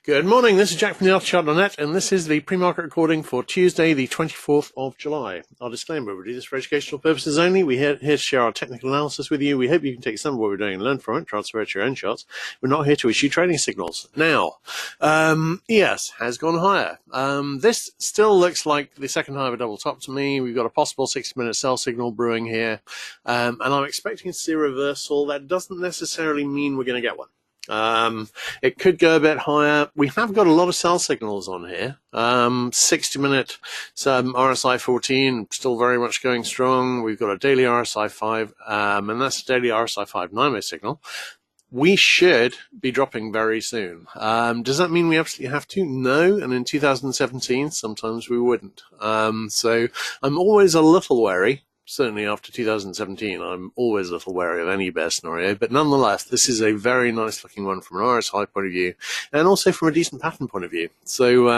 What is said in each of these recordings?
Good morning, this is Jack from thealtachart.net, and this is the pre-market recording for Tuesday, the 24th of July. Our disclaimer, we do this for educational purposes only. We're here to share our technical analysis with you. We hope you can take some of what we're doing and learn from it, transfer it to your own charts. We're not here to issue trading signals. Now, ES has gone higher. This still looks like the second high of a double top to me. We've got a possible 60-minute sell signal brewing here, and I'm expecting to see a reversal. That doesn't necessarily mean we're going to get one. It could go a bit higher. We have got a lot of sell signals on here. 60-minute RSI 14 still very much going strong. We've got a daily RSI 5, and that's a daily RSI 5 9-way signal. We should be dropping very soon. Does that mean we absolutely have to? No. And in 2017, sometimes we wouldn't. So I'm always a little wary. Certainly after 2017, I'm always a little wary of any bear scenario, but nonetheless, this is a very nice looking one from an RSI point of view, and also from a decent pattern point of view. So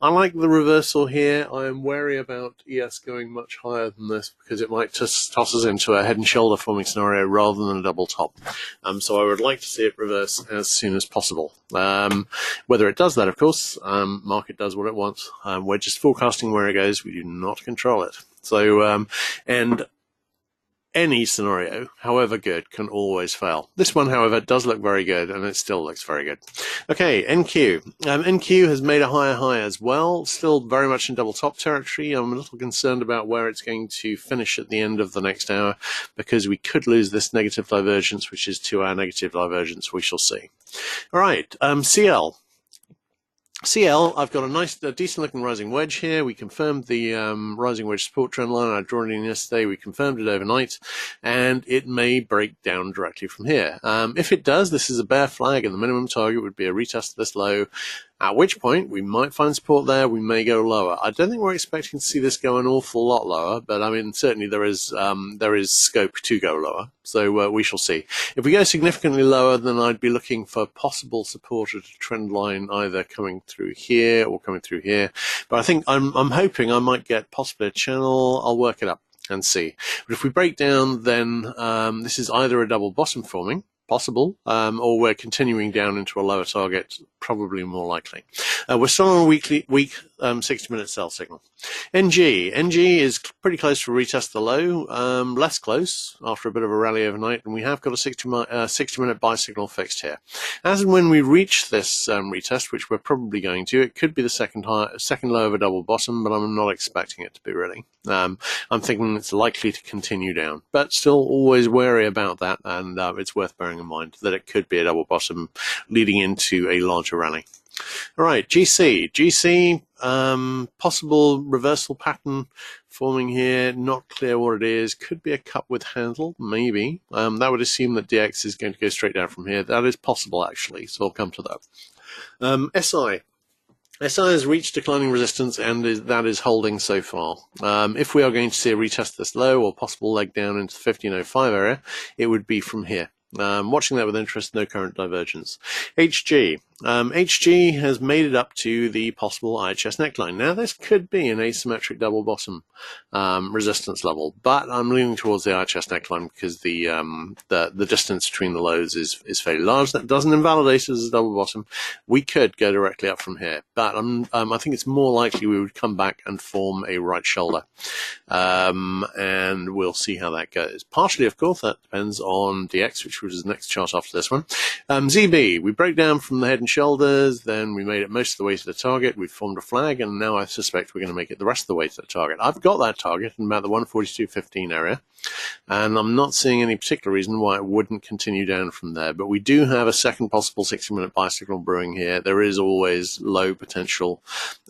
I like the reversal here. I am wary about ES going much higher than this because it might just toss us into a head and shoulder forming scenario rather than a double top. So I would like to see it reverse as soon as possible. Whether it does that, of course, market does what it wants. We're just forecasting where it goes. We do not control it. So, and any scenario, however good, can always fail. This one, however, does look very good, and it still looks very good. Okay, NQ. NQ has made a higher high as well, still very much in double top territory. I'm a little concerned about where it's going to finish at the end of the next hour, because we could lose this negative divergence, which is 2-hour negative divergence. We shall see. All right, CL. CL, I've got a decent looking rising wedge here. We confirmed the rising wedge support trend line. I drew it in yesterday. We confirmed it overnight, and it may break down directly from here. If it does, this is a bear flag, and the minimum target would be a retest of this low, at which point we might find support there. We may go lower. I don't think we're expecting to see this go an awful lot lower, but I mean, certainly there is scope to go lower. So we shall see. If we go significantly lower, then I'd be looking for possible support at a trend line either coming through here or coming through here. But I think I'm hoping I might get possibly a channel. I'll work it up and see. But if we break down, then this is either a double bottom forming, possible, or we're continuing down into a lower target, probably more likely. We're still on a weak 60-minute sell signal. NG is pretty close to retest the low, less close after a bit of a rally overnight, and we have got a 60-minute buy signal fixed here. As and when we reach this retest, which we're probably going to, it could be the second low of a double bottom, but I'm not expecting it to be really. I'm thinking it's likely to continue down, but still always wary about that, and it's worth bearing in mind that it could be a double bottom leading into a larger rally. All right, GC, possible reversal pattern forming here, not clear what it is. Could be a cup with handle, maybe. That would assume that DX is going to go straight down from here. That is possible, actually, so I'll come to that. SI has reached declining resistance, and that is holding so far. If we are going to see a retest of this low or possible leg down into the 1505 area, it would be from here. Watching that with interest, no current divergence. HG. HG has made it up to the possible IHS neckline. Now, this could be an asymmetric double bottom resistance level, but I'm leaning towards the IHS neckline because the distance between the lows is fairly large. That doesn't invalidate it as a double bottom. We could go directly up from here, but I think it's more likely we would come back and form a right shoulder, and we'll see how that goes. Partially, of course, that depends on DX, which was the next chart after this one. ZB, we break down from the head and shoulders, then we made it most of the way to the target, we've formed a flag, and now I suspect we're going to make it the rest of the way to the target. I've got that target in about the 142.15 area, and I'm not seeing any particular reason why it wouldn't continue down from there, but we do have a second possible 60-minute buy signal brewing here. There is always low potential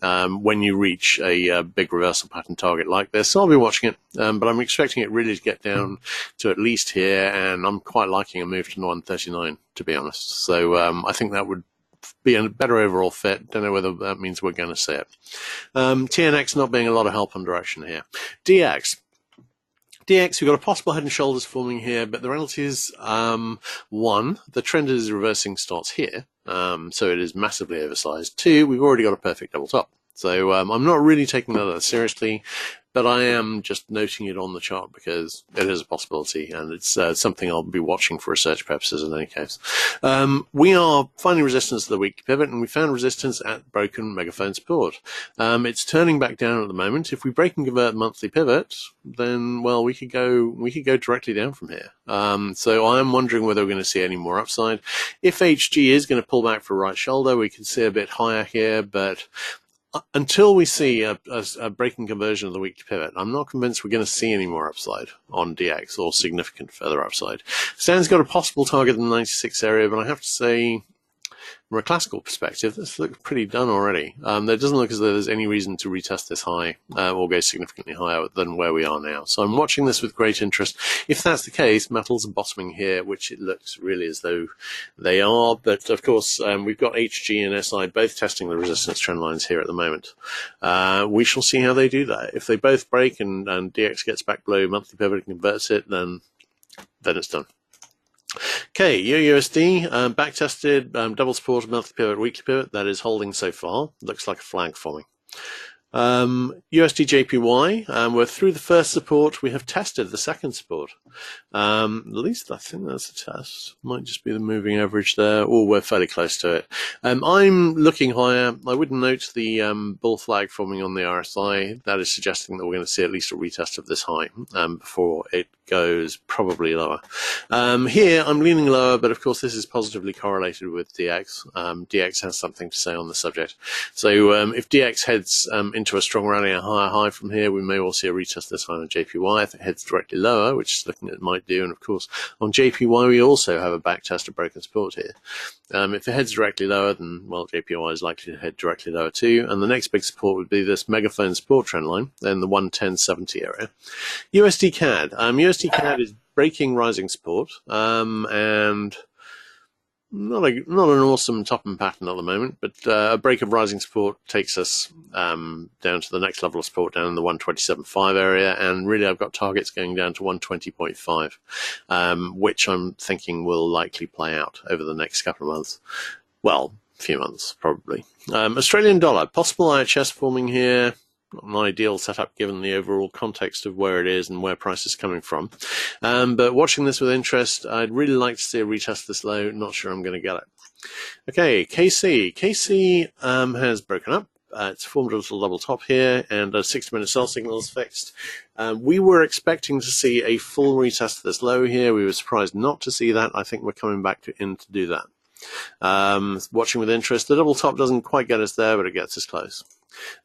when you reach a big reversal pattern target like this, so I'll be watching it, but I'm expecting it really to get down to at least here, and I'm quite liking a move to 139, to be honest. So I think that would be a better overall fit. Don't know whether that means we're going to see it. TNX not being a lot of help on direction here. DX, we've got a possible head and shoulders forming here, but the reality is, one, the trend is reversing starts here, so it is massively oversized. Two, we've already got a perfect double top. So I'm not really taking that seriously, but I am just noting it on the chart because it is a possibility, and it's something I'll be watching for research purposes in any case. We are finding resistance to the weekly pivot, and we found resistance at broken megaphone support. It's turning back down at the moment. If we break and convert monthly pivot, then, well, we could go directly down from here. So I'm wondering whether we're going to see any more upside. If HG is going to pull back for right shoulder, we can see a bit higher here, but until we see a breaking conversion of the weekly pivot, I'm not convinced we're going to see any more upside on DX or significant further upside. Stan's got a possible target in the 96 area, but I have to say, from a classical perspective, this looks pretty done already. There doesn't look as though there's any reason to retest this high or go significantly higher than where we are now. So I'm watching this with great interest. If that's the case, metals are bottoming here, which it looks really as though they are. But of course, we've got HG and SI both testing the resistance trend lines here at the moment. We shall see how they do that. If they both break and DX gets back below monthly pivot and converts it, then it's done. Okay, USD, back tested, double support, monthly pivot, weekly pivot, that is holding so far. Looks like a flag forming. USD JPY, we're through the first support. We have tested the second support. At least I think that's a test. Might just be the moving average there. Oh, we're fairly close to it. I'm looking higher. I would note the bull flag forming on the RSI. That is suggesting that we're going to see at least a retest of this high before it goes probably lower. Here, I'm leaning lower, but of course this is positively correlated with DX. DX has something to say on the subject. So if DX heads into a strong rally, a higher high from here, we may well see a retest this high on JPY. If it heads directly lower, which is looking at it might do, and of course on JPY we also have a back test of broken support here. If it heads directly lower, then, well, JPY is likely to head directly lower too, and the next big support would be this megaphone support trend line, then the 110.70 area. USD CAD. USD CAD is breaking rising support, and not an awesome top-end pattern at the moment, but a break of rising support takes us down to the next level of support down in the 127.5 area, and really I've got targets going down to 120.5, which I'm thinking will likely play out over the next couple of months. Well, a few months, probably. Australian dollar, possible IHS forming here. Not an ideal setup given the overall context of where it is and where price is coming from. But watching this with interest, I'd really like to see a retest this low. Not sure I'm going to get it. Okay, KC. KC has broken up. It's formed a little double top here, and a 60-minute sell signal is fixed. We were expecting to see a full retest of this low here. We were surprised not to see that. I think we're coming back in to do that. Watching with interest. The double top doesn't quite get us there, but it gets us close.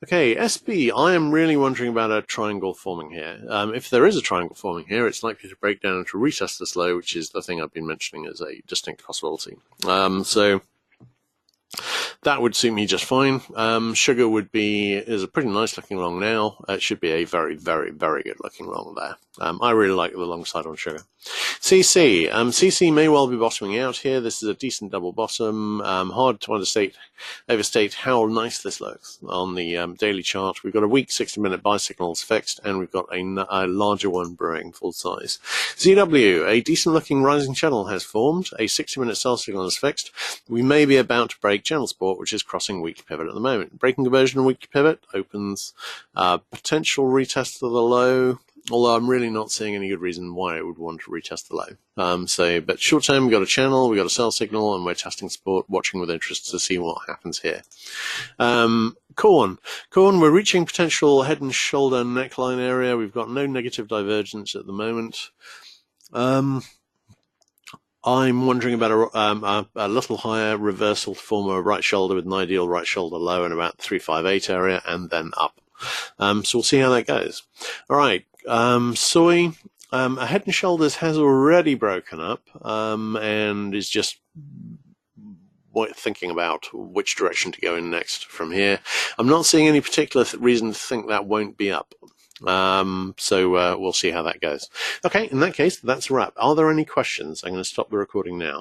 Okay, SB, I am really wondering about a triangle forming here. If there is a triangle forming here, it's likely to break down into retest this low, which is the thing I've been mentioning as a distinct possibility. So that would suit me just fine. Sugar is a pretty nice looking long now. It should be a very, very, very good looking long there. I really like the long side on sugar. CC. CC may well be bottoming out here. This is a decent double bottom. Hard to overstate how nice this looks on the daily chart. We've got a weak 60-minute buy signals fixed, and we've got a larger one brewing full size. ZW, a decent looking rising channel has formed. A 60-minute sell signal is fixed. We may be about to break channel support, which is crossing weekly pivot at the moment. Breaking conversion on weekly pivot opens potential retest of the low. Although I'm really not seeing any good reason why it would want to retest the low. But short term, we've got a channel, we've got a sell signal, and we're testing support, watching with interest to see what happens here. Corn, we're reaching potential head and shoulder neckline area. We've got no negative divergence at the moment. I'm wondering about a little higher reversal to form a right shoulder with an ideal right shoulder low in about 358 area, and then up. So we'll see how that goes. All right. Soy, a head and shoulders has already broken up and is just thinking about which direction to go in next from here. I'm not seeing any particular reason to think that won't be up. So we'll see how that goes. Okay, in that case, that's a wrap. Are there any questions? I'm going to stop the recording now.